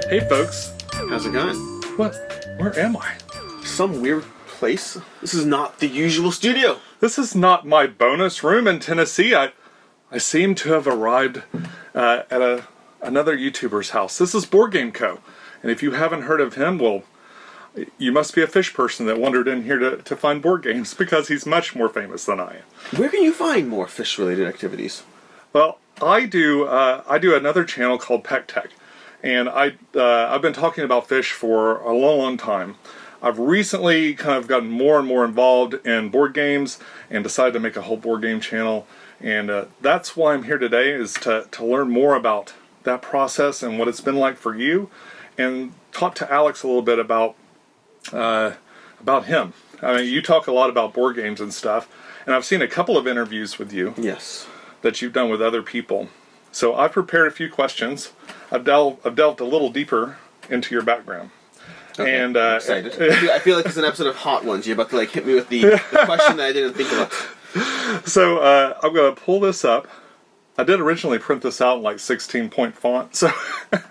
Hey folks. How's it going? What? Where am I? Some weird place. This is not the usual studio. This is not my bonus room in Tennessee. I seem to have arrived at another YouTuber's house. This is BoardGameCo. And if you haven't heard of him, well, you must be a fish person that wandered in here to find board games, because he's much more famous than I am. Where can you find more fish-related activities? Well, I do another channel called Pecktec, and I've been talking about fish for a long time. I've recently kind of gotten more and more involved in board games and decided to make a whole board game channel, and that's why I'm here today, is to learn more about that process and what it's been like for you, and talk to Alex a little bit about him. I mean, you talk a lot about board games and stuff, and I've seen a couple of interviews with you. Yes. That you've done with other people. So I've prepared a few questions. I've delved a little deeper into your background. Okay, and I'm excited. I feel like it's an episode of Hot Ones. You're about to hit me with the question that I didn't think about. So I'm going to pull this up. I did originally print this out in 16-point font, so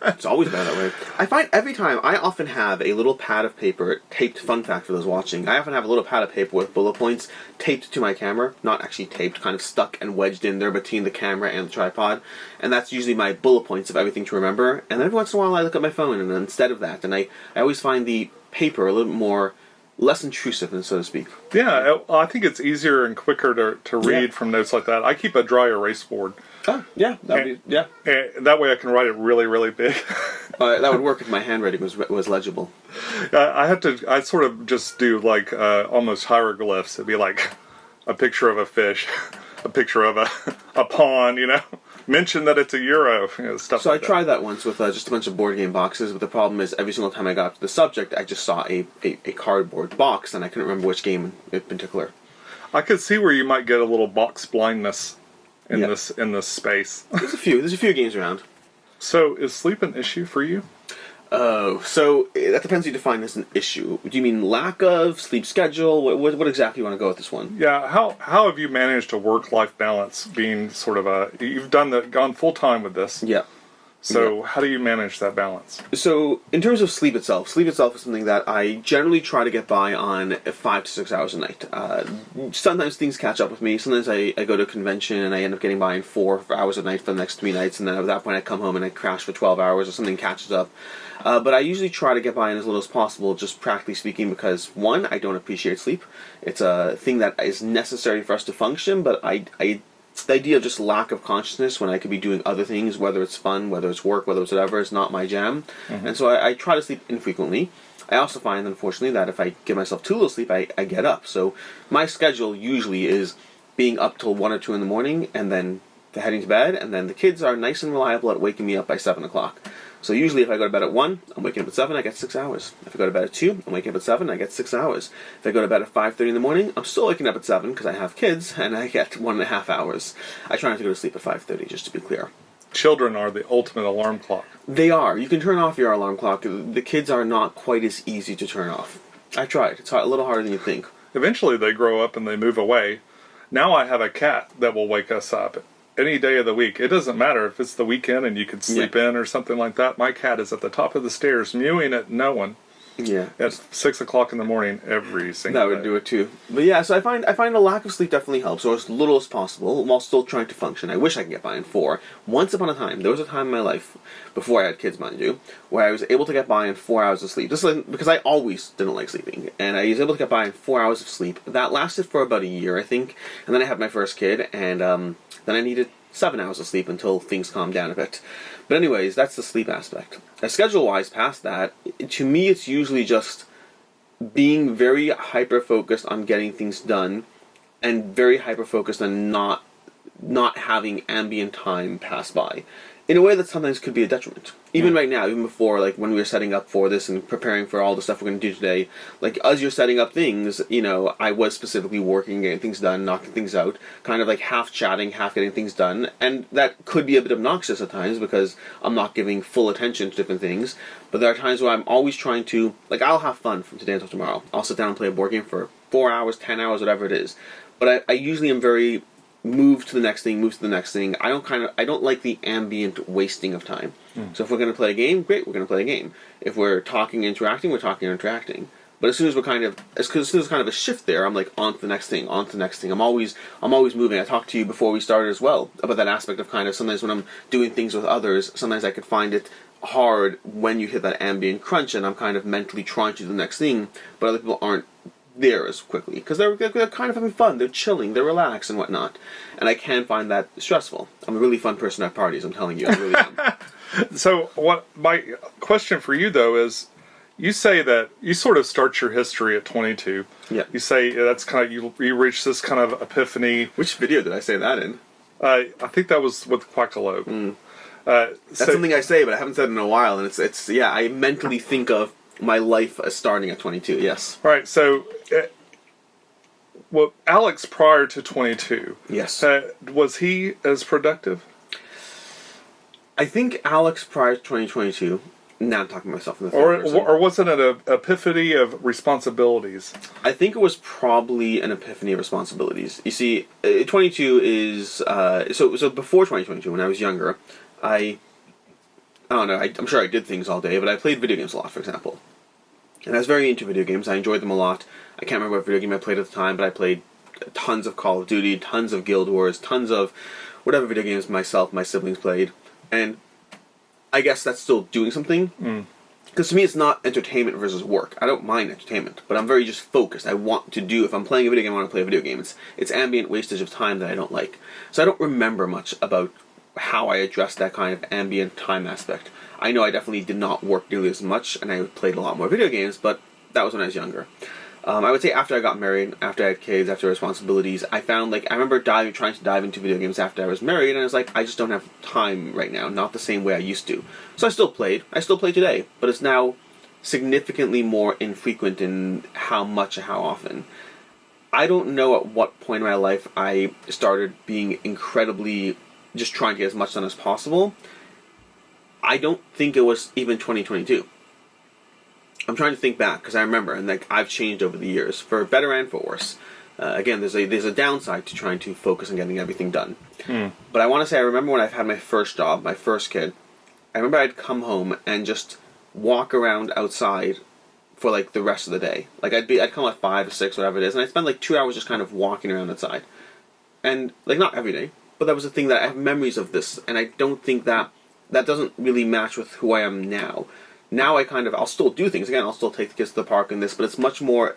it's always been that way. I find every time, I often have a little pad of paper taped, fun fact for those watching, I often have a little pad of paper with bullet points taped to my camera, not actually taped, kind of stuck and wedged in there between the camera and the tripod, and that's usually my bullet points of everything to remember, and every once in a while I look at my phone, and instead of that, and I always find the paper a little bit more less intrusive, than so to speak. Yeah, I think it's easier and quicker to read from notes like that. I keep a dry erase board. Oh, yeah. And that way I can write it really, really big. That would work if my handwriting was legible. I sort of just do almost hieroglyphs. It'd be like a picture of a fish, a picture of a pawn, mention that it's a euro, stuff so like that. I tried that once with just a bunch of board game boxes, but the problem is every single time I got up to the subject, I just saw a cardboard box, and I couldn't remember which game in particular. I could see where you might get a little box blindness in this space. There's a few games around. So is sleep an issue for you? Oh, so that depends how you define as an issue. Do you mean lack of sleep schedule? What exactly you want to go with this one? Yeah, how have you managed a work-life balance, being sort of you've gone full-time with this. Yeah. So how do you manage that balance? So in terms of sleep itself is something that I generally try to get by on 5 to 6 hours a night. Sometimes things catch up with me. Sometimes I go to a convention and I end up getting by in 4 hours a night for the next 3 nights, and then at that point I come home and I crash for 12 hours or something catches up. But I usually try to get by in as little as possible, just practically speaking, because one, I don't appreciate sleep. It's a thing that is necessary for us to function, but the idea of just lack of consciousness when I could be doing other things, whether it's fun, whether it's work, whether it's whatever, is not my jam. Mm-hmm. And so I try to sleep infrequently. I also find, unfortunately, that if I give myself too little sleep, I get up. So my schedule usually is being up till 1 or 2 in the morning, and then heading to bed, and then the kids are nice and reliable at waking me up by 7 o'clock. So usually if I go to bed at 1, I'm waking up at 7, I get 6 hours. If I go to bed at 2, I'm waking up at 7, I get 6 hours. If I go to bed at 5:30 in the morning, I'm still waking up at 7 because I have kids, and I get 1.5 hours. I try not to go to sleep at 5:30, just to be clear. Children are the ultimate alarm clock. They are. You can turn off your alarm clock. The kids are not quite as easy to turn off. I tried. It's a little harder than you think. Eventually they grow up and they move away. Now I have a cat that will wake us up any day of the week. It doesn't matter if it's the weekend and you could sleep in or something like that. My cat is at the top of the stairs mewing at no one. Yeah. At 6 o'clock in the morning every single day. That would do it too. But yeah, so I find a lack of sleep definitely helps, or as little as possible, while still trying to function. I wish I could get by in 4. Once upon a time, there was a time in my life, before I had kids, mind you, where I was able to get by in 4 hours of sleep. Just because I always didn't like sleeping. And I was able to get by in 4 hours of sleep. That lasted for about a year, I think. And then I had my first kid, and then I needed 7 hours of sleep until things calmed down a bit. But anyways, that's the sleep aspect. Schedule-wise, past that, to me it's usually just being very hyper-focused on getting things done, and very hyper-focused on not having ambient time pass by, in a way that sometimes could be a detriment. Even right now, even before, when we were setting up for this and preparing for all the stuff we're going to do today, as you're setting up things, I was specifically working, getting things done, knocking things out, kind of half chatting, half getting things done, and that could be a bit obnoxious at times because I'm not giving full attention to different things, but there are times where I'm always trying to, I'll have fun from today until tomorrow. I'll sit down and play a board game for 4 hours, 10 hours, whatever it is, but I usually am very move to the next thing, move to the next thing. I don't like the ambient wasting of time. So if we're going to play a game, great, we're going to play a game. If we're talking, interacting, we're talking, interacting. But as soon as as soon as there's kind of a shift there, I'm like on to the next thing, on to the next thing. I'm always moving. I talked to you before we started as well about that aspect of kind of sometimes when I'm doing things with others, sometimes I could find it hard when you hit that ambient crunch and I'm kind of mentally trying to do the next thing, but other people aren't there as quickly because they're kind of having fun, they're chilling, they're relaxed and whatnot, and I can find that stressful. I'm a really fun person at parties, I'm telling you, I really am. So what my question for you though is, you say that you sort of start your history at 22. Yeah. You say that's kind of you reach this kind of epiphany. Which video did I say that in? I think that was with Quackalope. That's something I say, but I haven't said it in a while, and it's yeah, I mentally think of my life as starting at 22, yes. Right, so, well, Alex prior to 22, yes, was he as productive? I think Alex prior to 2022, now I'm talking to myself in the third person. Or was it an epiphany of responsibilities? I think it was probably an epiphany of responsibilities. You see, 22 is, so before 2022, when I was younger, I don't know, I'm sure I did things all day, but I played video games a lot, for example. And I was very into video games. I enjoyed them a lot. I can't remember what video game I played at the time, but I played tons of Call of Duty, tons of Guild Wars, tons of whatever video games myself, my siblings played. And I guess that's still doing something. Because to me, it's not entertainment versus work. I don't mind entertainment, but I'm very just focused. I want to do, if I'm playing a video game, I want to play a video game. It's ambient wastage of time that I don't like. So I don't remember much about how I addressed that kind of ambient time aspect. I know I definitely did not work nearly as much, and I played a lot more video games, but that was when I was younger. I would say after I got married, after I had kids, after responsibilities, I found, like, I remember trying to dive into video games after I was married, and I was like, I just don't have time right now, not the same way I used to. So I still play today, but it's now significantly more infrequent in how much and how often. I don't know at what point in my life I started being incredibly just trying to get as much done as possible. I don't think it was even 2022. I'm trying to think back, because I remember, and like I've changed over the years, for better and for worse. Again, there's a downside to trying to focus on getting everything done. But I want to say, I remember when I've had my first job, my first kid, I remember I'd come home and just walk around outside for like the rest of the day. Like I'd come at 5 or 6, whatever it is, and I'd spend like 2 hours just kind of walking around outside. And like not every day, but that was the thing that I have memories of this, and I don't think that doesn't really match with who I am now. Now I'll still do things, again, I'll still take the kids to the park and this, but it's much more,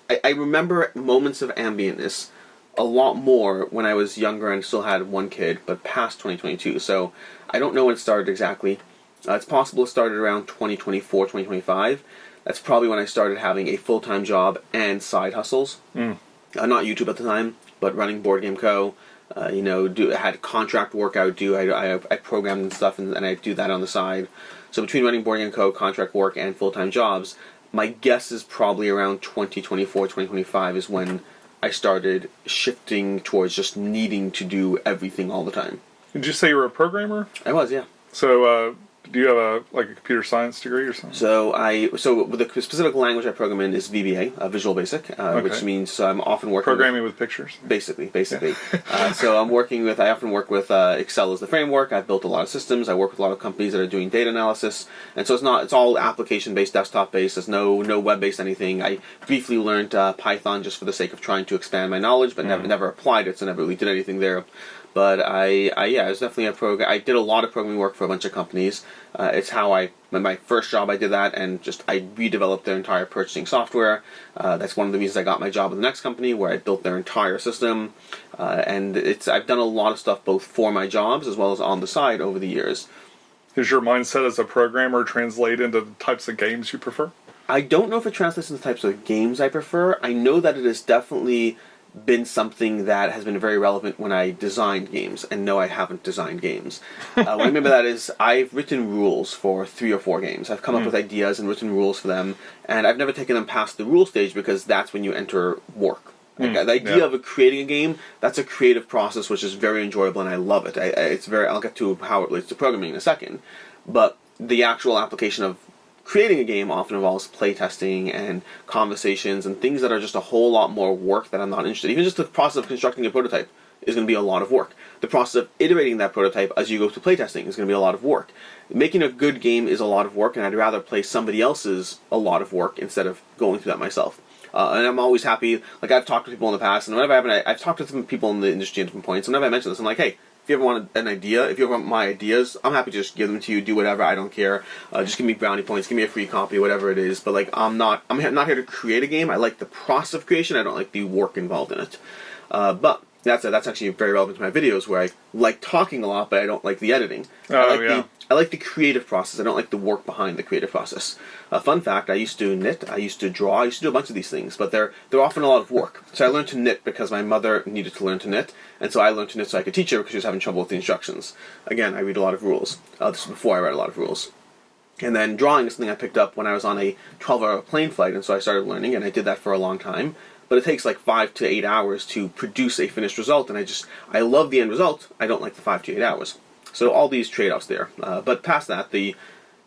I remember moments of ambientness a lot more when I was younger and still had one kid, but past 2022, so I don't know when it started exactly. It's possible it started around 2024, 2025. That's probably when I started having a full-time job and side hustles. Not YouTube at the time, but running BoardGameCo. I had contract work I would do. I programmed and stuff, and I do that on the side. So between running BoardGameCo, contract work, and full-time jobs, my guess is probably around 2024, 2025 is when I started shifting towards just needing to do everything all the time. Did you say you were a programmer? I was, yeah. So, do you have a computer science degree or something? So the specific language I program in is VBA, Visual Basic, which means I'm often working programming with pictures. Basically. Yeah. So I often work with Excel as the framework. I've built a lot of systems. I work with a lot of companies that are doing data analysis, and so it's all application based, desktop based. There's no web based anything. I briefly learned Python just for the sake of trying to expand my knowledge, but never applied it, so never really did anything there. But I was definitely a program. I did a lot of programming work for a bunch of companies. It's how my first job I did that, and I redeveloped their entire purchasing software. That's one of the reasons I got my job with the next company, where I built their entire system. And I've done a lot of stuff both for my jobs as well as on the side over the years. Does your mindset as a programmer translate into the types of games you prefer? I don't know if it translates into the types of games I prefer. I know that it has definitely been something that has been very relevant when I designed games, and no, I haven't designed games. What I mean by that is I've written rules for 3 or 4 games. I've come up with ideas and written rules for them, and I've never taken them past the rule stage because that's when you enter work. The idea of creating a game, that's a creative process which is very enjoyable, and I love it. I'll get to how it relates to programming in a second, but the actual application of creating a game often involves playtesting and conversations and things that are just a whole lot more work that I'm not interested in. Even just the process of constructing a prototype is going to be a lot of work. The process of iterating that prototype as you go through playtesting is going to be a lot of work. Making a good game is a lot of work, and I'd rather play somebody else's a lot of work instead of going through that myself. And I'm always happy, like I've talked to people in the past, and whenever I've talked to some people in the industry at different points, whenever I mention this, I'm like, hey, if you ever want an idea, if you ever want my ideas, I'm happy to just give them to you, do whatever, I don't care. Just give me brownie points, give me a free copy, whatever it is. But like, I'm not here to create a game. I like the process of creation, I don't like the work involved in it. But that's actually very relevant to my videos, where I like talking a lot, but I don't like the editing. I like the creative process. I don't like the work behind the creative process. Fun fact, I used to knit, I used to draw, I used to do a bunch of these things, but they're often a lot of work. So I learned to knit because my mother needed to learn to knit, and so I learned to knit so I could teach her because she was having trouble with the instructions. Again, I read a lot of rules. This is before I read a lot of rules. And then drawing is something I picked up when I was on a 12-hour plane flight, and so I started learning, and I did that for a long time. But it takes like 5 to 8 hours to produce a finished result, and I love the end result. I don't like the 5 to 8 hours. So all these trade-offs there. But past that, the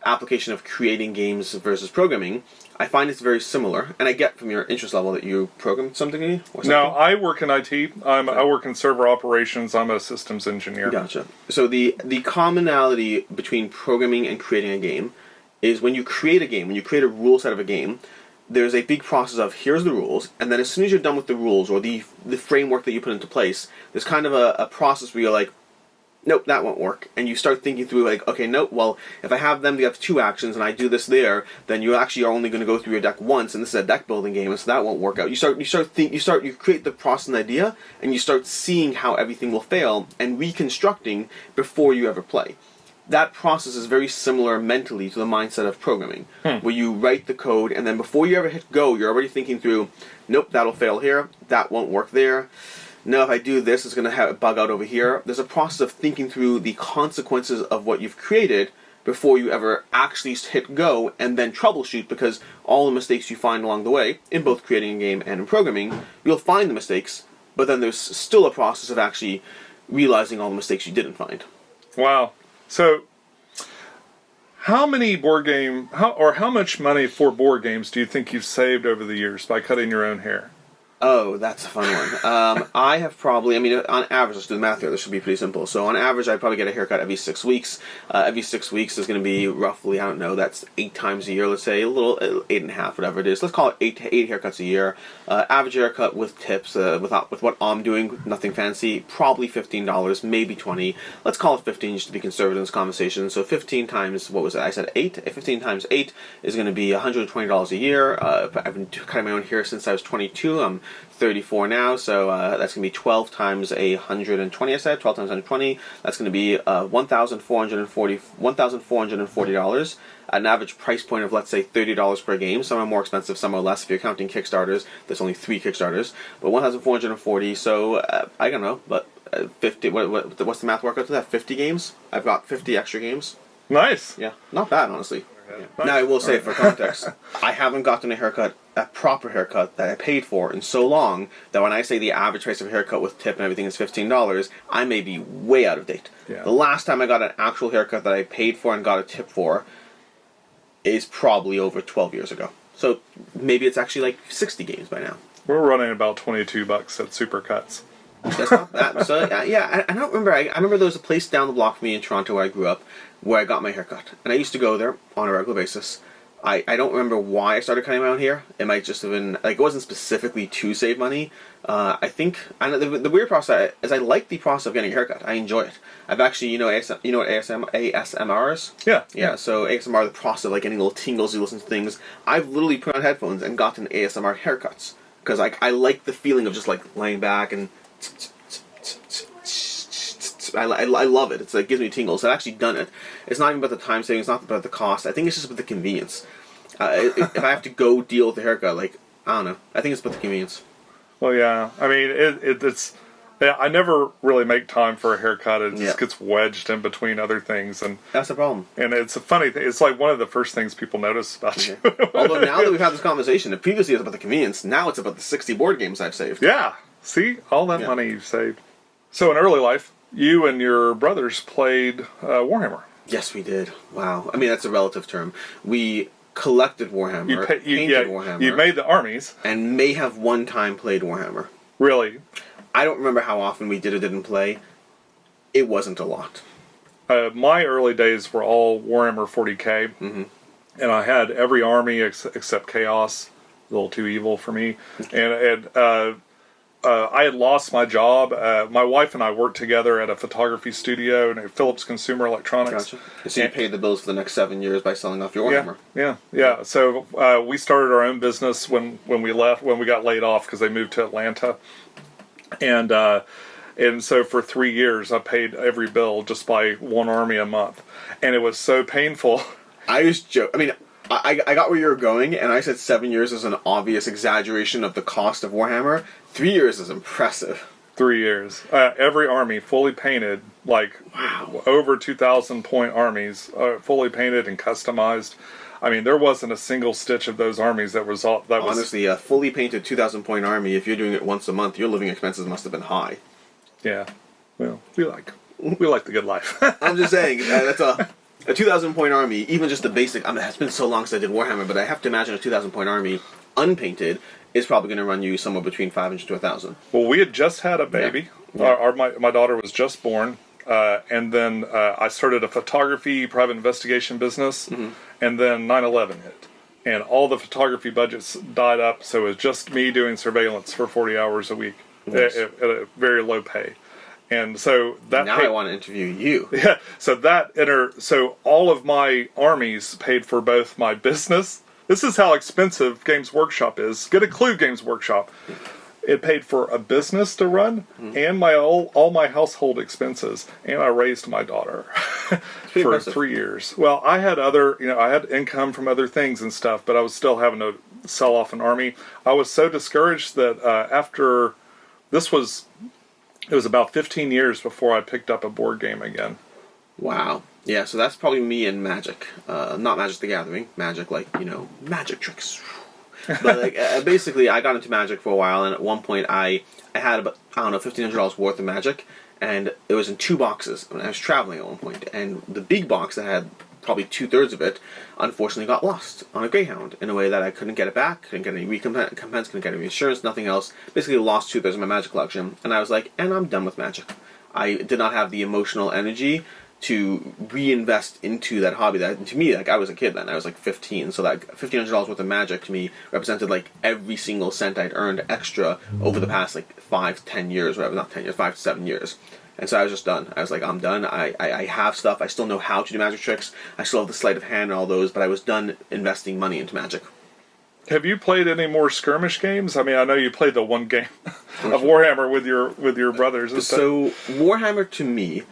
application of creating games versus programming, I find it's very similar. And I get from your interest level that you program something or something? No, I work in IT. I work in server operations. I'm a systems engineer. Gotcha. So the commonality between programming and creating a game is when you create a game, when you create a rule set of a game, there's a big process of here's the rules, and then as soon as you're done with the rules or the framework that you put into place, there's kind of a process where you're like, nope, that won't work. And you start thinking through like, okay, nope, well, if I have them, they have 2 actions, and I do this there, then you actually are only going to go through your deck once, and this is a deck building game, and so that won't work out. You create the process and idea, and you start seeing how everything will fail, and reconstructing before you ever play. That process is very similar mentally to the mindset of programming, where you write the code, and then before you ever hit go, you're already thinking through, nope, that'll fail here, that won't work there. No, if I do this, it's going to have a bug out over here. There's a process of thinking through the consequences of what you've created before you ever actually hit go and then troubleshoot, because all the mistakes you find along the way, in both creating a game and in programming, you'll find the mistakes, but then there's still a process of actually realizing all the mistakes you didn't find. Wow. So, how much money for board games do you think you've saved over the years by cutting your own hair? Oh, that's a fun one. I have probably, on average, let's do the math here, this should be pretty simple. So on average, I probably get a haircut every 6 weeks. Every 6 weeks is going to be roughly, I don't know, that's 8 times a year, let's say, a little, 8.5, whatever it is. Let's call it 8 haircuts a year. Average haircut with tips, with what I'm doing, nothing fancy, probably $15, maybe $20. Let's call it 15 just to be conservative in this conversation. So 15 times, what was it? I said 8. 15 times 8 is going to be $120 a year. I've been cutting my own hair since I was 22. I'm 34 now, so that's going to be 12 times 120, I said, 12 times 120, that's going to be $1,440 at an average price point of, let's say, $30 per game. Some are more expensive, some are less. If you're counting Kickstarters, there's only 3 Kickstarters, but $1,440, so I don't know, but 50, what's the math work out to that? 50 games? I've got 50 extra games. Nice. Yeah, not bad, honestly. Yeah. Nice. Now, I will say, for context, I haven't gotten a proper haircut that I paid for in so long that when I say the average price of a haircut with tip and everything is $15, I may be way out of date. Yeah. The last time I got an actual haircut that I paid for and got a tip for is probably over 12 years ago. So maybe it's actually like 60 games by now. We're running about $22 at Supercuts. That's not bad. So yeah, I don't remember. I remember there was a place down the block from me in Toronto where I grew up, where I got my haircut, and I used to go there on a regular basis. I don't remember why I started cutting my own hair. It might just have been like, it wasn't specifically to save money. I think the weird process is I like the process of getting a haircut. I enjoy it. I've actually, you know what ASMR is? Yeah. So ASMR, the process of like getting little tingles, you listen to things. I've literally put on headphones and gotten ASMR haircuts because I like the feeling of just like laying back and I love it. It gives me tingles. I've actually done it. It's not even about the time saving. It's not about the cost. I think it's just about the convenience. If I have to go deal with the haircut, like, I don't know. I think it's about the convenience. Well, yeah. I mean, it's. Yeah, I never really make time for a haircut. It just gets wedged in between other things, and that's the problem. And it's a funny thing. It's like one of the first things people notice about you. Although now that we've had this conversation, previously it was about the convenience. Now it's about the 60 board games I've saved. Yeah. See all that money you've saved. So in early life, you and your brothers played Warhammer. Yes, we did. Wow. I mean, that's a relative term. We collected Warhammer, painted Warhammer. You made the armies. And may have one time played Warhammer. Really? I don't remember how often we did or didn't play. It wasn't a lot. My early days were all Warhammer 40k, and I had every army except Chaos, a little too evil for me, and I had lost my job. My wife and I worked together at a photography studio at Philips Consumer Electronics. Gotcha. So you paid the bills for the next 7 years by selling off your Warhammer. Yeah. So we started our own business when we got laid off because they moved to Atlanta, and so for 3 years I paid every bill just by one army a month, and it was so painful. I was joking. I mean, I got where you were going, and I said 7 years is an obvious exaggeration of the cost of Warhammer. 3 years is impressive. 3 years. Every army fully painted, over 2,000 point armies, fully painted and customized. I mean, there wasn't a single stitch of those armies that was all. Honestly, a fully painted 2,000 point army, if you're doing it once a month, your living expenses must have been high. Yeah. Well, we like the good life. I'm just saying, that's a 2,000 point army, even just the basic. I mean, it's been so long since I did Warhammer, but I have to imagine a 2,000 point army unpainted is probably going to run you somewhere between 500 to 1,000. Well, we had just had a baby. Yeah. My daughter was just born, and then I started a photography private investigation business, and then 9/11 hit, and all the photography budgets died up. So it was just me doing surveillance for 40 hours a week. Nice. At a very low pay, and so that. Now I want to interview you. Yeah, so all of my armies paid for both my business. This is how expensive Games Workshop is. Get a clue, Games Workshop. It paid for a business to run and all my household expenses, and I raised my daughter for impressive. 3 years. Well, I had I had income from other things and stuff, but I was still having to sell off an army. I was so discouraged that after. It was about 15 years before I picked up a board game again. Wow. Yeah, so that's probably me and Magic. Not Magic the Gathering. Magic, magic tricks. But, basically, I got into Magic for a while, and at one point I had about, $1,500 worth of Magic, and it was in 2 boxes. I was traveling at one point, and the big box that had probably 2/3 of it, unfortunately got lost on a Greyhound in a way that I couldn't get it back, couldn't get any recompense, couldn't get any insurance, nothing else. Basically lost 2/3 of my Magic collection, and I was like, and I'm done with Magic. I did not have the emotional energy to reinvest into that hobby. That to me, I was a kid then, I was 15, so that $1,500 worth of Magic to me represented every single cent I'd earned extra over the past 5 to 10 years, whatever, not 10 years, 5 to 7 years. And so I was just done. I was like, I'm done. I have stuff. I still know how to do magic tricks. I still have the sleight of hand and all those, but I was done investing money into Magic. Have you played any more skirmish games? I mean, I know you played the one game of Warhammer with your brothers and stuff. So Warhammer to me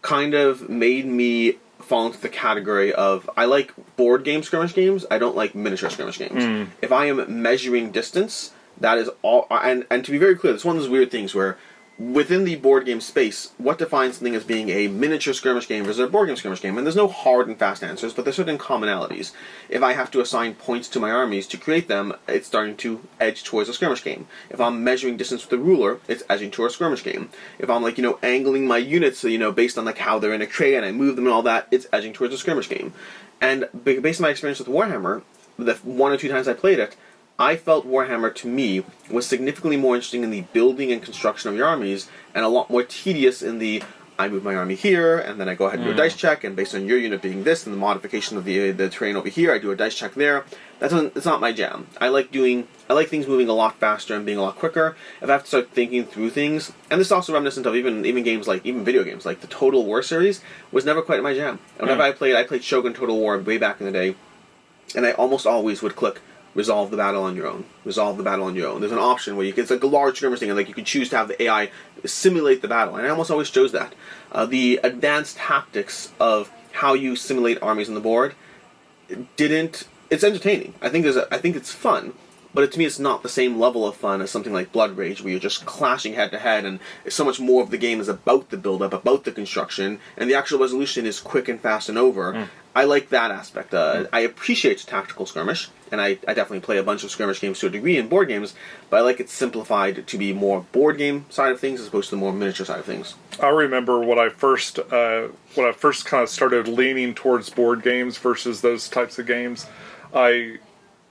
kind of made me fall into the category of I like board game skirmish games. I don't like miniature skirmish games. If I am measuring distance, that is all. And to be very clear, it's one of those weird things where within the board game space, what defines something as being a miniature skirmish game versus a board game skirmish game? And there's no hard and fast answers, but there's certain commonalities. If I have to assign points to my armies to create them, it's starting to edge towards a skirmish game. If I'm measuring distance with a ruler, it's edging towards a skirmish game. If I'm angling my units, based on how they're in a tray and I move them and all that, it's edging towards a skirmish game. And based on my experience with Warhammer, the 1 or 2 times I played it, I felt Warhammer, to me, was significantly more interesting in the building and construction of your armies, and a lot more tedious in the, I move my army here, and then I go ahead and do a dice check, and based on your unit being this, and the modification of the terrain over here, I do a dice check there. It's not my jam. I like things moving a lot faster and being a lot quicker. If I have to start thinking through things, and this is also reminiscent of even games even video games, like the Total War series, was never quite my jam. Whenever I played Shogun Total War way back in the day, and I almost always would click resolve the battle on your own. Resolve the battle on your own. There's an option where it's a large skirmish thing, and you can choose to have the AI simulate the battle. And I almost always chose that. The advanced tactics of how you simulate armies on the board it's entertaining. I think it's fun, but to me it's not the same level of fun as something like Blood Rage, where you're just clashing head to head, and so much more of the game is about the build-up, about the construction, and the actual resolution is quick and fast and over. I like that aspect. I appreciate tactical skirmish, and I definitely play a bunch of skirmish games to a degree in board games, but I like it simplified to be more board game side of things as opposed to the more miniature side of things. I remember when I first kind of started leaning towards board games versus those types of games, I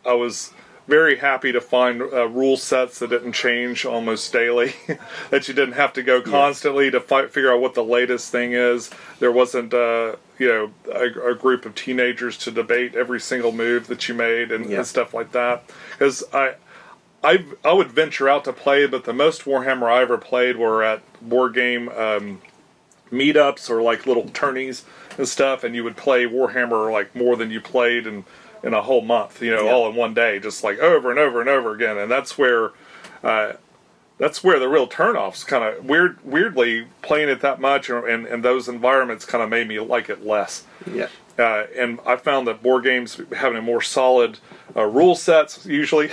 was very happy to find rule sets that didn't change almost daily, that you didn't have to go constantly to figure out what the latest thing is. There wasn't, a group of teenagers to debate every single move that you made and stuff like that. Because I would venture out to play, but the most Warhammer I ever played were at board game meetups or like little tourneys and stuff, and you would play Warhammer like more than you played in a whole month, all in one day, just like over and over and over again. And that's where the real turnoffs kind of weirdly playing it that much and those environments kind of made me like it less. Yeah. And I found that board games having a more solid rule sets usually.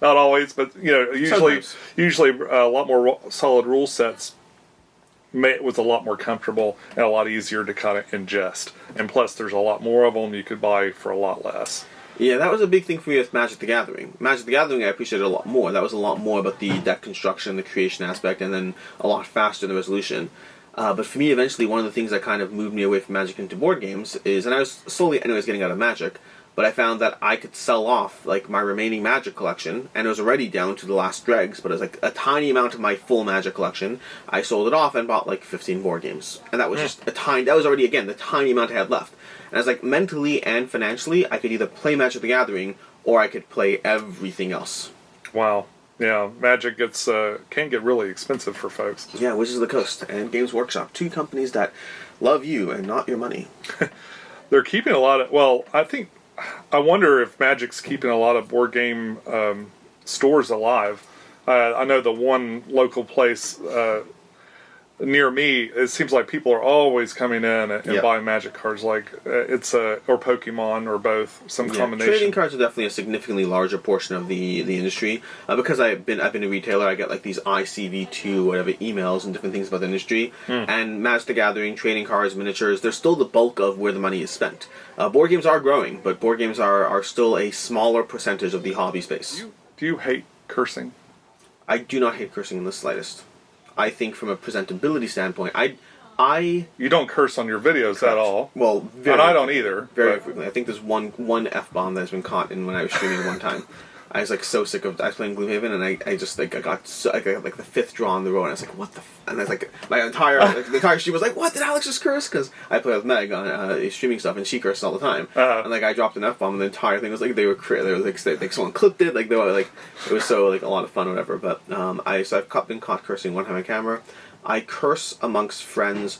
Not always, but usually a lot more solid rule sets was a lot more comfortable and a lot easier to kind of ingest. And plus, there's a lot more of them you could buy for a lot less. Yeah, that was a big thing for me with Magic the Gathering. Magic the Gathering I appreciated a lot more. That was a lot more about the deck construction, the creation aspect, and then a lot faster in the resolution. But for me, eventually, one of the things that kind of moved me away from Magic into board games is, and I was slowly anyways getting out of Magic, but I found that I could sell off like my remaining Magic collection, and it was already down to the last dregs, but it was like a tiny amount of my full Magic collection. I sold it off and bought like 15 board games, and that was just that was already, again, the tiny amount I had left. And I was like, mentally and financially, I could either play Magic the Gathering, or I could play everything else. Wow. Yeah, Magic can get really expensive for folks. Yeah, Wizards of the Coast and Games Workshop, two companies that love you and not your money. They're keeping a lot of, I wonder if Magic's keeping a lot of board game stores alive. I know the one local place near me, it seems like people are always coming in and buying Magic cards, like or Pokemon or both, some combination. Trading cards are definitely a significantly larger portion of the industry. Because I've been a retailer, I get like these ICV2 whatever emails and different things about the industry. And Magic the Gathering, trading cards, miniatures, they're still the bulk of where the money is spent. Board games are growing, but board games are still a smaller percentage of the hobby space. Do you hate cursing? I do not hate cursing in the slightest. I think from a presentability standpoint, you don't curse on your videos at all. Well, and I don't either. Very frequently. I think there's one F-bomb that has been caught in when I was streaming one time. I was like so sick of. I was playing Gloomhaven, and I just like I got like the fifth draw in the row, and I was like, what the? And I was like, my entire the entire stream was like, what, did Alex just curse? Because I play with Meg on streaming stuff, and she curses all the time. And like I dropped an F-bomb, and the entire thing was like they were like someone clipped it, like they were like it was so like a lot of fun or whatever. But I've been caught cursing one time on camera. I curse amongst friends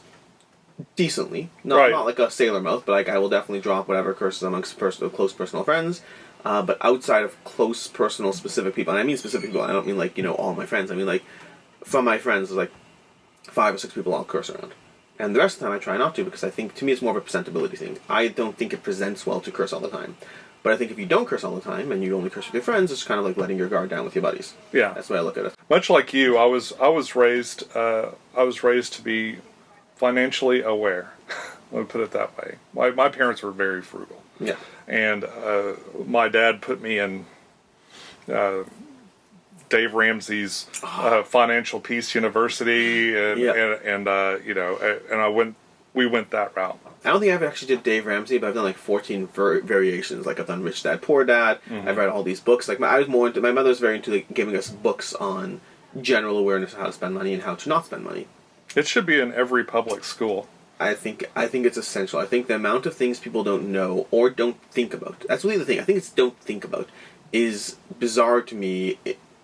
decently, not like a sailor mouth, but like I will definitely drop whatever curses amongst close personal friends. But outside of close, personal, specific people, and I mean specific people, I don't mean like, all my friends. I mean like, from my friends, there's like 5 or 6 people I'll curse around. And the rest of the time I try not to, because I think, to me, it's more of a presentability thing. I don't think it presents well to curse all the time. But I think if you don't curse all the time, and you only curse with your friends, it's kind of like letting your guard down with your buddies. Yeah. That's the way I look at it. Much like you, I was raised to be financially aware. Let me put it that way. My parents were very frugal. Yeah. And my dad put me in Dave Ramsey's Financial Peace University, and we went that route. I don't think I've actually did Dave Ramsey, but I've done like 14 variations. Like I've done Rich Dad Poor Dad. I've read all these books. Like my mother's very into like, giving us books on general awareness of how to spend money and how to not spend money. It should be in every public school. I think it's essential. I think the amount of things people don't know or don't think about, that's really the thing. I think it's don't think about, is bizarre to me.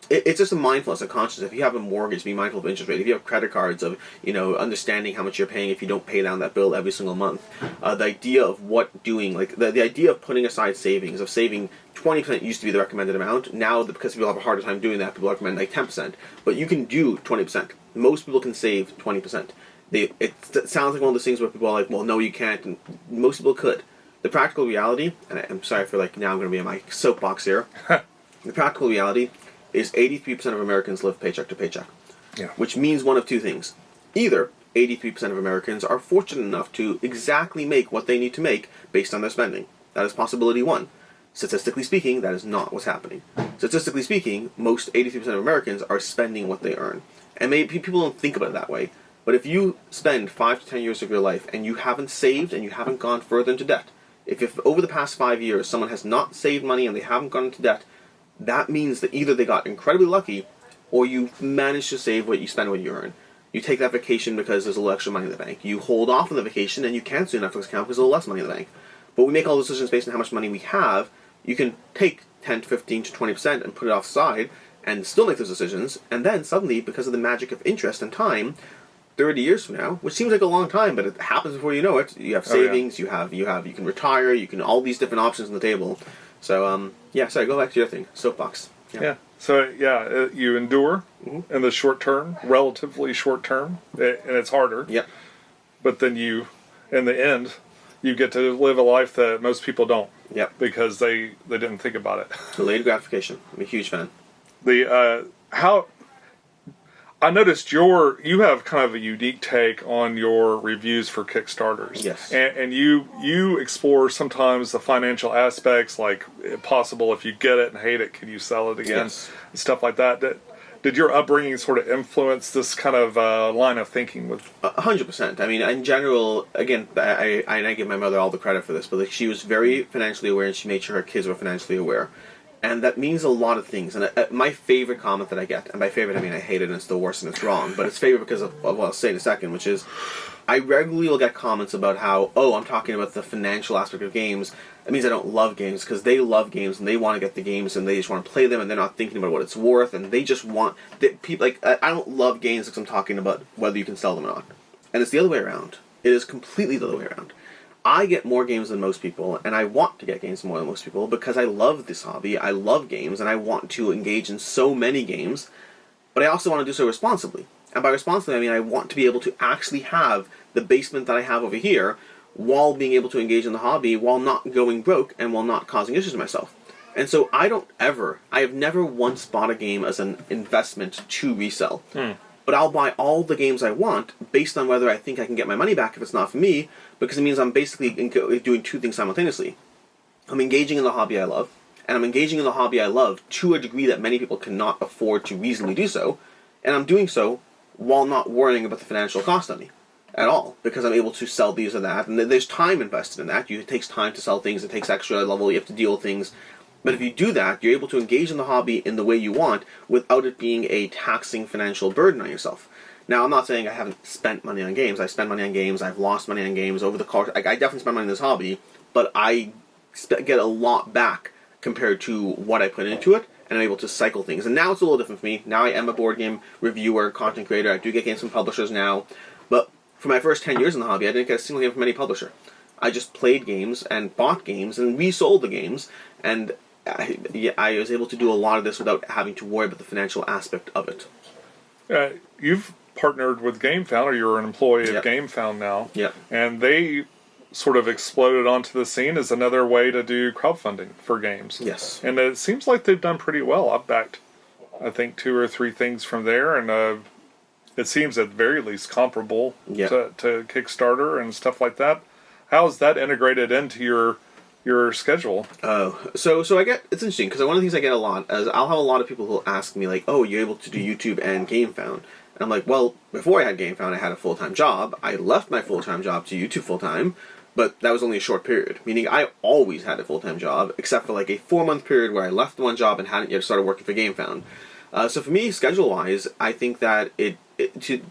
It's just a mindfulness, a consciousness. If you have a mortgage, be mindful of interest rate. If you have credit cards, of understanding how much you're paying if you don't pay down that bill every single month. The idea of the idea of putting aside savings, of saving 20% used to be the recommended amount. Now, because people have a harder time doing that, people recommend like 10%. But you can do 20%. Most people can save 20%. It sounds like one of those things where people are like, well, no, you can't. And most people could. The practical reality, and I'm sorry for now I'm going to be in my soapbox here. The practical reality is 83% of Americans live paycheck to paycheck. Yeah. Which means one of two things. Either 83% of Americans are fortunate enough to exactly make what they need to make based on their spending. That is possibility one. Statistically speaking, that is not what's happening. Statistically speaking, most 83% of Americans are spending what they earn. And maybe people don't think about it that way. But if you spend 5 to 10 years of your life and you haven't saved and you haven't gone further into debt, if over the past 5 years someone has not saved money and they haven't gone into debt, that means that either they got incredibly lucky, or you managed to save what you spend what you earn. You take that vacation because there's a little extra money in the bank. You hold off on the vacation and you cancel your Netflix account because there's a little less money in the bank. But we make all those decisions based on how much money we have. You can take 10 to 15 to 20% and put it offside and still make those decisions. And then suddenly, because of the magic of interest and time, 30 years from now, which seems like a long time, but it happens before you know it. You have savings, you can retire, you can all these different options on the table. So, sorry, go back to your thing. Soapbox. Yeah. So, you endure in the short term, relatively short term, and it's harder. Yep. But then in the end, you get to live a life that most people don't. Yep. Because they didn't think about it. Delayed gratification. I'm a huge fan. I noticed you have kind of a unique take on your reviews for Kickstarters. Yes. And you explore sometimes the financial aspects, like possible if you get it and hate it, can you sell it again? Yes. And stuff like that. Did your upbringing sort of influence this kind of line of thinking? With 100%. I mean, in general, again, I give my mother all the credit for this, but she was very financially aware, and she made sure her kids were financially aware. And that means a lot of things. And my favorite comment that I get, and by favorite I mean I hate it and it's the worst and it's wrong, but it's favorite because of what I'll say in a second, which is I regularly will get comments about how, I'm talking about the financial aspect of games. That means I don't love games, because they love games and they want to get the games and they just want to play them and they're not thinking about what it's worth, and they just want... people like I don't love games because I'm talking about whether you can sell them or not. And it's the other way around. It is completely the other way around. I get more games than most people, and I want to get games more than most people because I love this hobby, I love games, and I want to engage in so many games, but I also want to do so responsibly. And by responsibly, I mean I want to be able to actually have the basement that I have over here while being able to engage in the hobby, while not going broke, and while not causing issues to myself. And so I have never once bought a game as an investment to resell. But I'll buy all the games I want based on whether I think I can get my money back if it's not for me, because it means I'm basically doing two things simultaneously. I'm engaging in the hobby I love, and I'm engaging in the hobby I love to a degree that many people cannot afford to reasonably do so, and I'm doing so while not worrying about the financial cost on me at all, because I'm able to sell these or that, and there's time invested in that. It takes time to sell things, it takes extra level, you have to deal with things. But if you do that, you're able to engage in the hobby in the way you want without it being a taxing financial burden on yourself. Now, I'm not saying I haven't spent money on games. I spend money on games. I've lost money on games over the course. I definitely spend money on this hobby, but I get a lot back compared to what I put into it, and I'm able to cycle things. And now it's a little different for me. Now I am a board game reviewer, content creator. I do get games from publishers now. But for my first 10 years in the hobby, I didn't get a single game from any publisher. I just played games and bought games and resold the games, and I was able to do a lot of this without having to worry about the financial aspect of it. You've partnered with GameFound, or you're an employee Yep. of GameFound now. Yep. And they sort of exploded onto the scene as another way to do crowdfunding for games. Yes. And it seems like they've done pretty well. I've backed, I think, 2 or 3 things from there, and it seems at the very least comparable to Kickstarter and stuff like that. How is that integrated into your schedule? So I get, it's interesting, because one of the things I get a lot is I'll have a lot of people who'll ask me, like, you're able to do YouTube and GameFound. And I'm like, well, before I had GameFound, I had a full-time job. I left my full-time job to YouTube full-time, but that was only a short period. Meaning I always had a full-time job, except for like a 4-month period where I left one job and hadn't yet started working for GameFound. So for me, schedule-wise, I think that the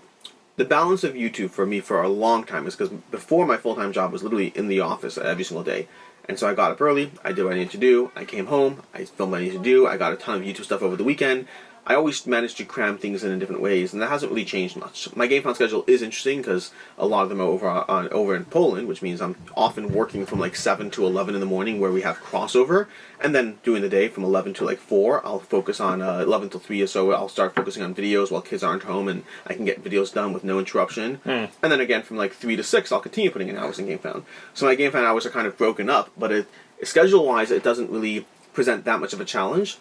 balance of YouTube for me for a long time is because before my full-time job was literally in the office every single day. And so I got up early, I did what I needed to do, I came home, I filmed what I needed to do, I got a ton of YouTube stuff over the weekend. I always managed to cram things in different ways, and that hasn't really changed much. My GameFound schedule is interesting because a lot of them are over in Poland, which means I'm often working from like 7 to 11 in the morning where we have crossover, and then during the day from 11 to like 4, I'll focus on 11 to 3 or so, I'll start focusing on videos while kids aren't home, and I can get videos done with no interruption. And then again from like 3 to 6, I'll continue putting in hours in GameFound. So my GameFound hours are kind of broken up, but schedule-wise, it doesn't really present that much of a challenge.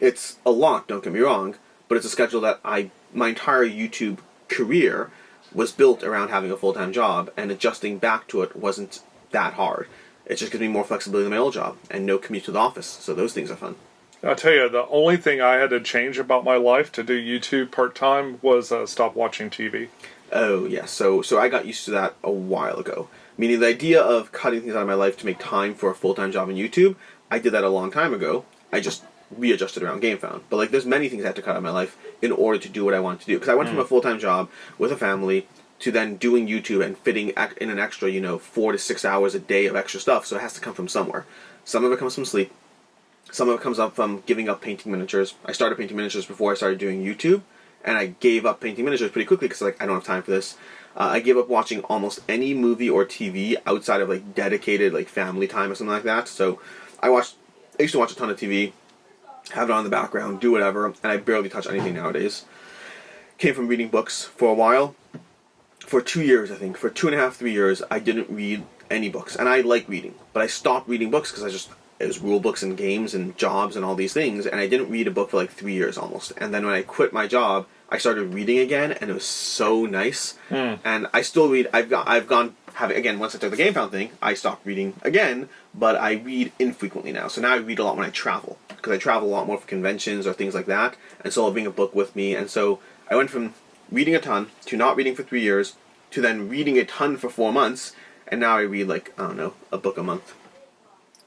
It's a lot, don't get me wrong, but it's a schedule that my entire YouTube career was built around having a full-time job, and adjusting back to it wasn't that hard. It just gives me more flexibility than my old job, and no commute to the office, so those things are fun. I'll tell you, the only thing I had to change about my life to do YouTube part-time was stop watching TV. Oh, yeah, so I got used to that a while ago. Meaning the idea of cutting things out of my life to make time for a full-time job in YouTube, I did that a long time ago. I just readjusted around GameFound. But like, there's many things I had to cut out of my life in order to do what I wanted to do. Because I went from a full-time job with a family to then doing YouTube and fitting in an extra, 4 to 6 hours a day of extra stuff. So it has to come from somewhere. Some of it comes from sleep. Some of it comes up from giving up painting miniatures. I started painting miniatures before I started doing YouTube, and I gave up painting miniatures pretty quickly because I don't have time for this. I gave up watching almost any movie or TV outside of like dedicated like family time or something like that. So I used to watch a ton of TV, have it on in the background, do whatever, and I barely touch anything nowadays. Came from reading books for a while. For 2 years, I think, for 2.5, 3 years, I didn't read any books. And I like reading, but I stopped reading books because it was rule books and games and jobs and all these things, and I didn't read a book for like 3 years almost. And then when I quit my job, I started reading again, and it was so nice. And I still read. Once I took the GameFound thing, I stopped reading again, but I read infrequently now. So now I read a lot when I travel, because I travel a lot more for conventions or things like that, and so I'll bring a book with me. And so I went from reading a ton to not reading for 3 years to then reading a ton for 4 months, and now I read a book a month.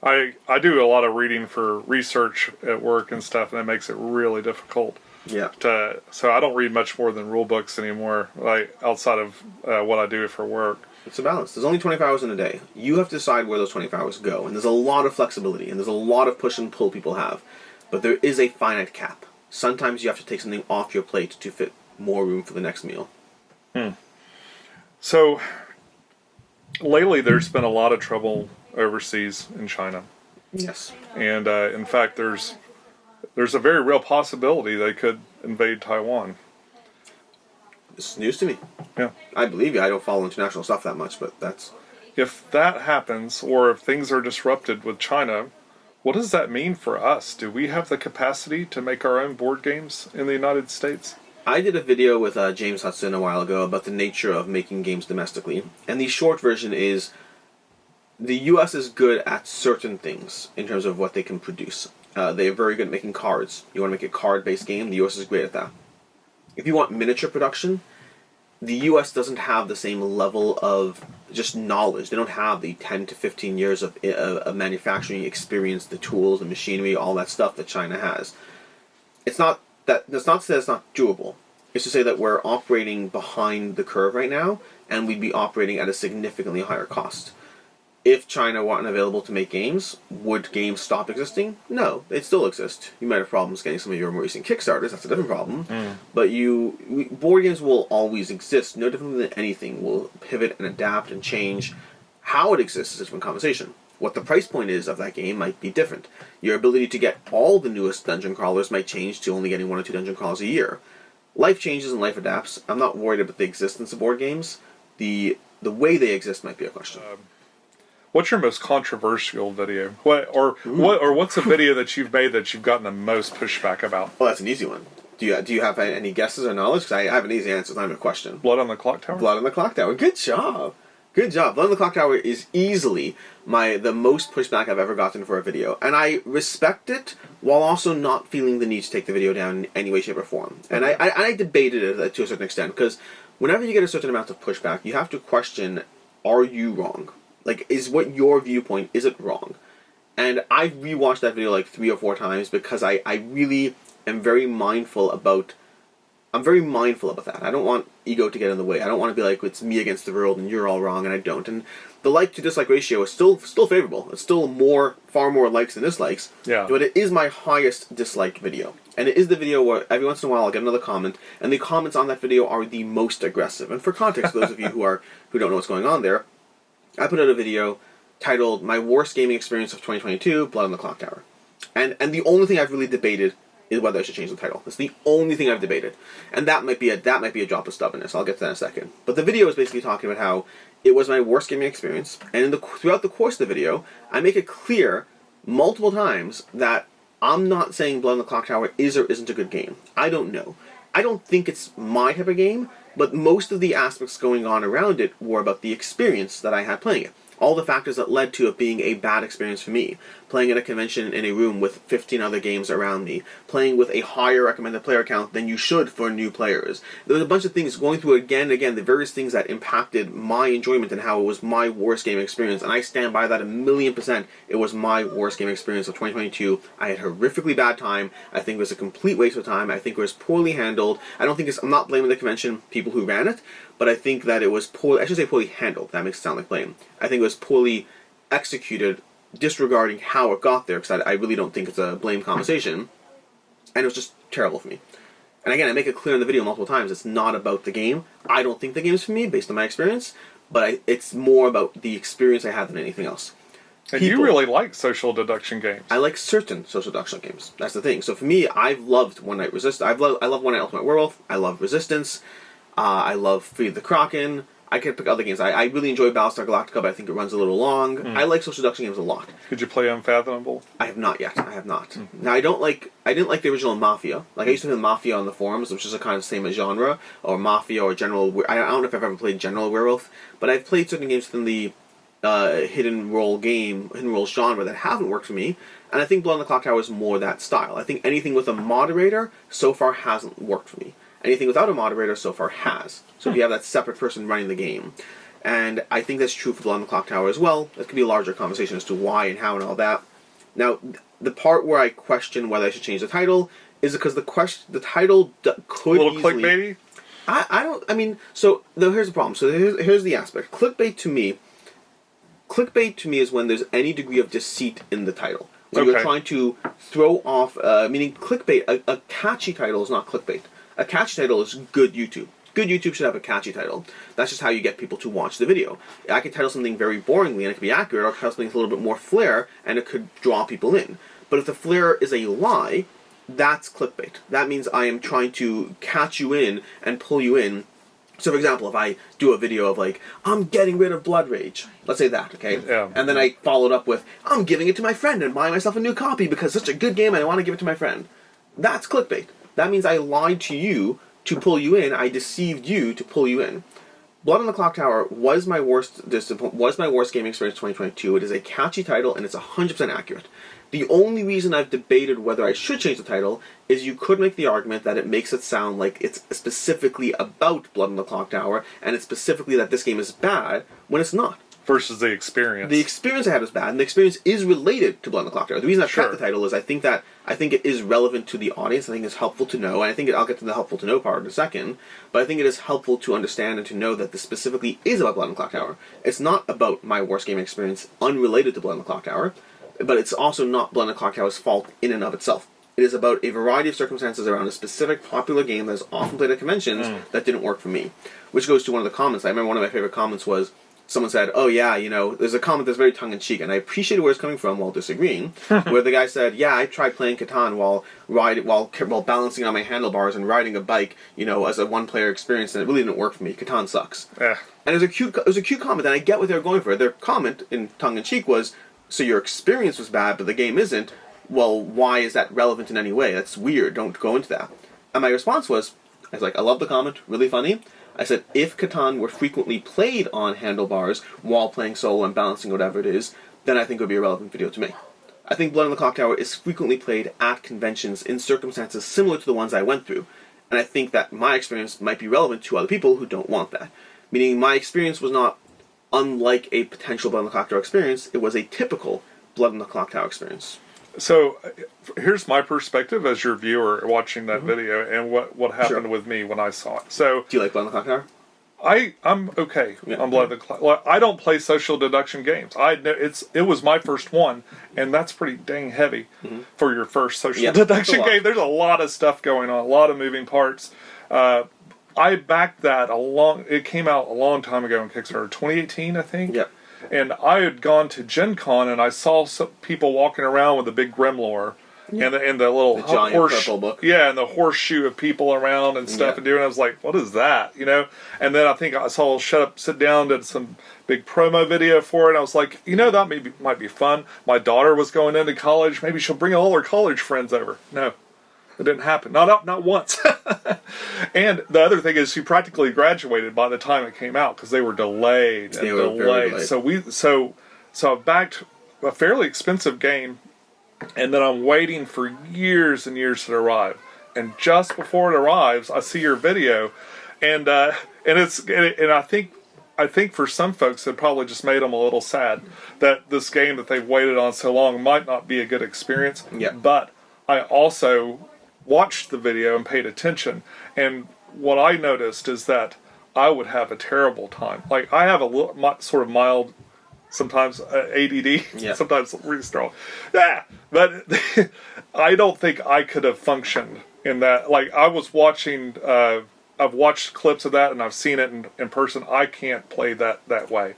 I do a lot of reading for research at work and stuff, and it makes it really difficult. Yeah. So I don't read much more than rule books anymore, like outside of what I do for work. It's a balance. There's only 24 hours in a day. You have to decide where those 24 hours go, and there's a lot of flexibility, and there's a lot of push and pull people have, but there is a finite cap. Sometimes you have to take something off your plate to fit more room for the next meal. So lately, there's been a lot of trouble overseas in China. Yes. And in fact, there's a very real possibility they could invade Taiwan. This is news to me. Yeah. I believe you. I don't follow international stuff that much, but that's... If that happens, or if things are disrupted with China, what does that mean for us? Do we have the capacity to make our own board games in the United States? I did a video with James Hudson a while ago about the nature of making games domestically, and the short version is the U.S. is good at certain things in terms of what they can produce. They are very good at making cards. You want to make a card-based game, the U.S. is great at that. If you want miniature production, the U.S. doesn't have the same level of just knowledge. They don't have the 10 to 15 years of manufacturing experience, the tools, the machinery, all that stuff that China has. That's not to say it's not doable. It's to say that we're operating behind the curve right now, and we'd be operating at a significantly higher cost. If China weren't available to make games, would games stop existing? No, they'd still exist. You might have problems getting some of your more recent Kickstarters, that's a different problem. But board games will always exist, no differently than anything. Will pivot and adapt and change. How it exists is a different conversation. What the price point is of that game might be different. Your ability to get all the newest dungeon crawlers might change to only getting 1 or 2 dungeon crawlers a year. Life changes and life adapts. I'm not worried about the existence of board games. The way they exist might be a question. What's your most controversial video? What's a video that you've made that you've gotten the most pushback about? Well, that's an easy one. Do you have any guesses or knowledge? Because I have an easy answer. It's not even a question. Blood on the Clock Tower? Blood on the Clock Tower. Good job. Good job. Blood on the Clock Tower is easily the most pushback I've ever gotten for a video. And I respect it while also not feeling the need to take the video down in any way, shape, or form. And I debated it to a certain extent, because whenever you get a certain amount of pushback, you have to question, are you wrong? Like, is what your viewpoint, is it wrong? And I've rewatched that video like 3 or 4 times because I really am very mindful about... I'm very mindful about that. I don't want ego to get in the way. I don't want to be like, it's me against the world and you're all wrong and I don't. And the like to dislike ratio is still favorable. It's still far more likes than dislikes. Yeah. But it is my highest disliked video. And it is the video where every once in a while I'll get another comment, and the comments on that video are the most aggressive. And for context, those of you who don't know what's going on there, I put out a video titled "My Worst Gaming Experience of 2022: Blood on the Clock Tower," and the only thing I've really debated is whether I should change the title. That's the only thing I've debated, and that might be a drop of stubbornness. I'll get to that in a second. But the video is basically talking about how it was my worst gaming experience, and throughout the course of the video, I make it clear multiple times that I'm not saying Blood on the Clock Tower is or isn't a good game. I don't know. I don't think it's my type of game, but most of the aspects going on around it were about the experience that I had playing it. all the factors that led to it being a bad experience for me. Playing at a convention in a room with 15 other games around me. Playing with a higher recommended player count than you should for new players. There was a bunch of things going through again and again, the various things that impacted my enjoyment and how it was my worst game experience. And I stand by that 1,000,000%. It was my worst game experience of 2022. I had a horrifically bad time. I think it was a complete waste of time. I think it was poorly handled. I'm not blaming the convention people who ran it, but I think that it was poorly, I should say poorly handled. That makes it sound like blame. I think it was poorly executed, disregarding how it got there, because I really don't think it's a blame conversation, and it was just terrible for me. And again, I make it clear in the video multiple times, it's not about the game. I don't think the game is for me, based on my experience, but it's more about the experience I had than anything else. And you really like social deduction games. I like certain social deduction games. That's the thing. So for me, I've loved One Night Resistance. I love One Night Ultimate Werewolf. I love Resistance. I love Free the Kraken. I could pick other games. I really enjoy Battlestar Galactica, but I think it runs a little long. I like social deduction games a lot. Did you play Unfathomable? I have not yet. I have not. Now, I didn't like the original Mafia. Like, I used to play Mafia on the forums, which is a kind of same as genre, or Mafia or General... I don't know if I've ever played General Werewolf, but I've played certain games within the hidden role genre that haven't worked for me, and I think Blood on the Clock Tower is more that style. I think anything with a moderator so far hasn't worked for me. Anything without a moderator so far has. So if you have that separate person running the game. And I think that's true for Blood on the Clock Tower as well. That could be a larger conversation as to why and how and all that. Now, the part where I question whether I should change the title is because the title could a little easily... clickbaity? So here's the problem. So here's the aspect. Clickbait to me is when there's any degree of deceit in the title. When you're trying to throw off, meaning clickbait, a catchy title is not clickbait. A catchy title is good YouTube. Good YouTube should have a catchy title. That's just how you get people to watch the video. I can title something very boringly and it could be accurate, or title something with a little bit more flair and it could draw people in. But if the flair is a lie, that's clickbait. That means I am trying to catch you in and pull you in. So, for example, if I do a video of, like, I'm getting rid of Blood Rage, let's say that, okay? Yeah. And then I followed up with, I'm giving it to my friend and buying myself a new copy because it's such a good game and I want to give it to my friend. That's clickbait. That means I lied to you to pull you in. I deceived you to pull you in. Blood on the Clock Tower was my worst gaming experience 2022. It is a catchy title and it's 100% accurate. The only reason I've debated whether I should change the title is you could make the argument that it makes it sound like it's specifically about Blood on the Clock Tower, and it's specifically that this game is bad, when it's not. Versus the experience. The experience I had was bad, and the experience is related to Blood on the Clock Tower. The reason I've kept the title is I think it is relevant to the audience. I think it's helpful to know, and I'll get to the helpful to know part in a second, but I think it is helpful to understand and to know that this specifically is about Blood on the Clock Tower. It's not about my worst game experience unrelated to Blood on the Clock Tower, but it's also not Blood on the Clock Tower's fault in and of itself. It is about a variety of circumstances around a specific popular game that is often played at conventions that didn't work for me. Which goes to one of the comments. I remember one of my favorite comments was, someone said, oh yeah, there's a comment that's very tongue-in-cheek, and I appreciated where it's coming from while disagreeing, where the guy said, yeah, I tried playing Catan while balancing on my handlebars and riding a bike, as a one-player experience, and it really didn't work for me. Catan sucks. And it was a cute comment, and I get what they were going for. Their comment, in tongue-in-cheek, was, so your experience was bad, but the game isn't. Well, why is that relevant in any way? That's weird. Don't go into that. And my response was, I love the comment, really funny. I said, if Catan were frequently played on handlebars while playing solo and balancing whatever it is, then I think it would be a relevant video to me. I think Blood on the Clock Tower is frequently played at conventions in circumstances similar to the ones I went through. And I think that my experience might be relevant to other people who don't want that. Meaning my experience was not unlike a potential Blood on the Clock Tower experience, it was a typical Blood on the Clock Tower experience. So, here's my perspective as your viewer watching that video, and what happened with me when I saw it. So, do you like Blood on the Clock Tower? I'm okay on Blood on the Clock. Well, I don't play social deduction games. It was my first one, and that's pretty dang heavy for your first social deduction game. There's a lot of stuff going on, a lot of moving parts. I backed that it came out a long time ago on Kickstarter, 2018, I think. Yep. And I had gone to Gen Con, and I saw some people walking around with a big Gremlore and the little giant purple book. Yeah, and the horseshoe of people around and stuff and doing. I was like, what is that? And then I think I saw Shut Up, Sit Down did some big promo video for it. And I was like, that might be fun. My daughter was going into college. Maybe she'll bring all her college friends over. No. It didn't happen. Not once. And the other thing is, she practically graduated by the time it came out because they were delayed and delayed. So I've backed a fairly expensive game, and then I'm waiting for years and years to arrive. And just before it arrives, I see your video, and I think for some folks it probably just made them a little sad that this game that they've waited on so long might not be a good experience. Yeah. But I also watched the video and paid attention, and what I noticed is that I would have a terrible time. Like, I have a little, sort of mild, sometimes ADD, sometimes really strong. Yeah, but I don't think I could have functioned in that. Like, I was watching, I've watched clips of that and I've seen it in person. I can't play that way.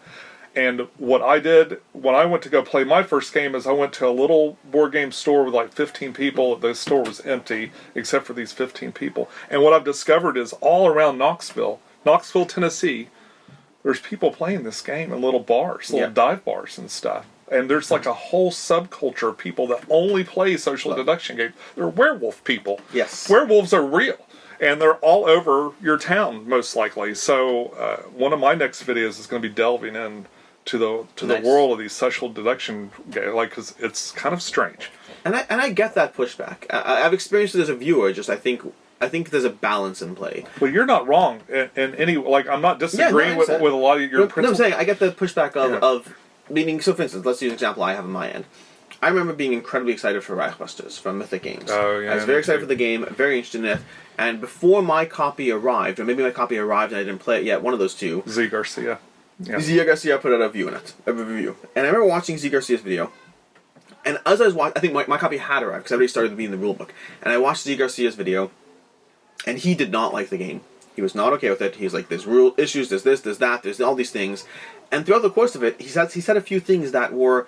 And what I did when I went to go play my first game is I went to a little board game store with like 15 people. The store was empty except for these 15 people. And what I've discovered is all around Knoxville, Tennessee, there's people playing this game in little bars, little dive bars and stuff. And there's like a whole subculture of people that only play social deduction games. They're werewolf people. Yes. Werewolves are real. And they're all over your town, most likely. So one of my next videos is going to be delving in to the world of these social deduction games, like, because it's kind of strange. And I get that pushback. I've experienced it as a viewer. Just I think there's a balance in play. Well, you're not wrong in any, like, I'm not disagreeing with a lot of your principles. No, I'm saying I get the pushback of meaning. So, for instance, let's use an example I have on my end. I remember being incredibly excited for Radcliffe from Mythic Games. Oh, yeah, I was very excited for the game, very interested in it, and before my copy arrived, or maybe my copy arrived and I didn't play it yet, one of those two. Z Garcia. Yeah. Z Garcia put out a review. And I remember watching Z Garcia's video, and as I was watching, I think my copy had arrived, because everybody started to be in the rulebook, and I watched Z Garcia's video, and he did not like the game. He was not okay with it. He's like, there's rule issues, there's this, there's that, there's all these things, and throughout the course of it, he said a few things that were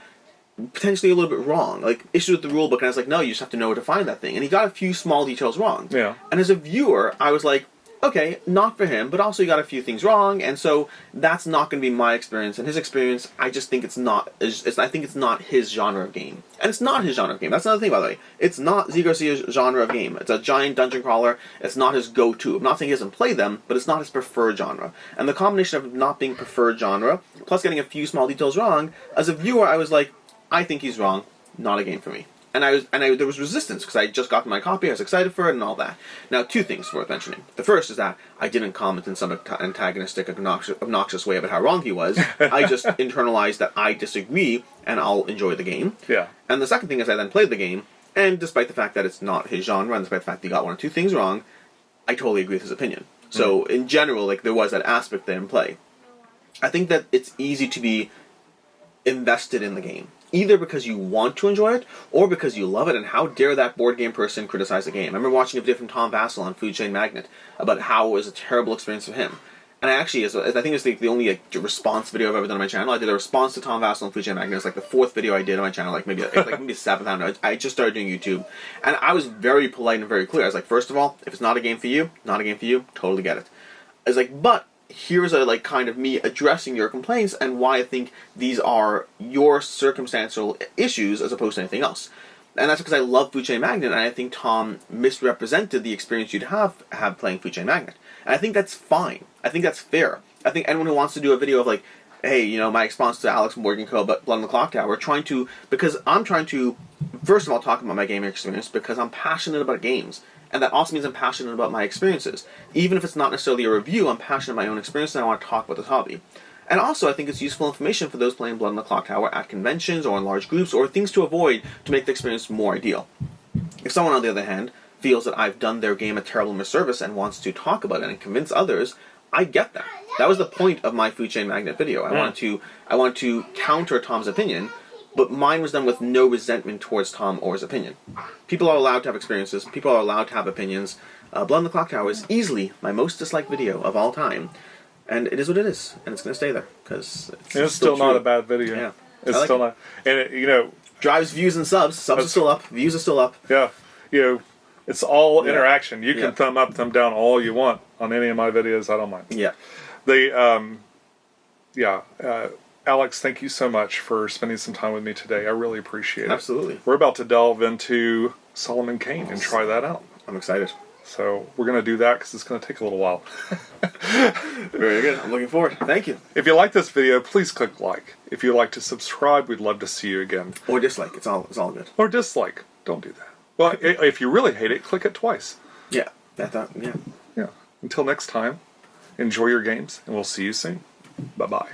potentially a little bit wrong, like issues with the rulebook, and I was like, no, you just have to know where to find that thing. And he got a few small details wrong. Yeah. And as a viewer, I was like, okay, not for him, but also he got a few things wrong, and so that's not going to be my experience. And his experience, I just think it's not. I think it's not his genre of game, and it's not his genre of game. That's another thing, by the way. It's not Z Garcia's genre of game. It's a giant dungeon crawler. It's not his go-to. I'm not saying he doesn't play them, but it's not his preferred genre. And the combination of not being preferred genre plus getting a few small details wrong, as a viewer, I was like, I think he's wrong. Not a game for me. And there was resistance because I had just gotten my copy. I was excited for it and all that. Now, two things worth mentioning. The first is that I didn't comment in some antagonistic, obnoxious way about how wrong he was. I just internalized that I disagree and I'll enjoy the game. Yeah. And the second thing is I then played the game, and despite the fact that it's not his genre, and despite the fact that he got one or two things wrong, I totally agree with his opinion. So, in general, like, there was that aspect there in play. I think that it's easy to be invested in the game, either because you want to enjoy it or because you love it, and how dare that board game person criticize the game. I remember watching a video from Tom Vassell on Food Chain Magnet about how it was a terrible experience for him. And I actually, I think it's the only response video I've ever done on my channel. I did a response to Tom Vassell on Food Chain Magnet. It's like the fourth video I did on my channel, maybe the seventh. I don't know. I just started doing YouTube, and I was very polite and very clear. I was like, first of all, if it's not a game for you, not a game for you. Totally get it. I was like, but here's a kind of me addressing your complaints and why I think these are your circumstantial issues as opposed to anything else. And that's because I love Food Chain Magnet, and I think Tom misrepresented the experience you'd have playing Food Chain Magnet. And I think that's fine. I think that's fair. I think anyone who wants to do a video of like, hey, my response to Alex from BoardGameCo about Blood on the Clock Tower, because I'm trying to, first of all, talk about my gaming experience because I'm passionate about games. And that also means I'm passionate about my experiences. Even if it's not necessarily a review, I'm passionate about my own experience and I want to talk about this hobby. And also, I think it's useful information for those playing Blood on the Clock Tower at conventions or in large groups, or things to avoid to make the experience more ideal. If someone, on the other hand, feels that I've done their game a terrible misservice and wants to talk about it and convince others, I get that. That was the point of my Food Chain Magnet video. I wanted to counter Tom's opinion, but mine was done with no resentment towards Tom or his opinion. People are allowed to have experiences. People are allowed to have opinions. Blood on the Clock Tower is easily my most disliked video of all time. And it is what it is. And it's going to stay there. Because it's still not a bad video. Yeah. It's still not. And it, drives views and subs. Subs are still up. Views are still up. Yeah. It's all interaction. You can thumb up, thumb down all you want on any of my videos. I don't mind. Yeah. Alex, thank you so much for spending some time with me today. I really appreciate it. Absolutely. We're about to delve into Solomon Kane and try that out. I'm excited. So we're going to do that because it's going to take a little while. Very good. I'm looking forward. Thank you. If you like this video, please click like. If you'd like to subscribe, we'd love to see you again. Or dislike. It's all good. Or dislike. Don't do that. Well, if you really hate it, click it twice. Yeah. Yeah. Until next time, enjoy your games, and we'll see you soon. Bye-bye.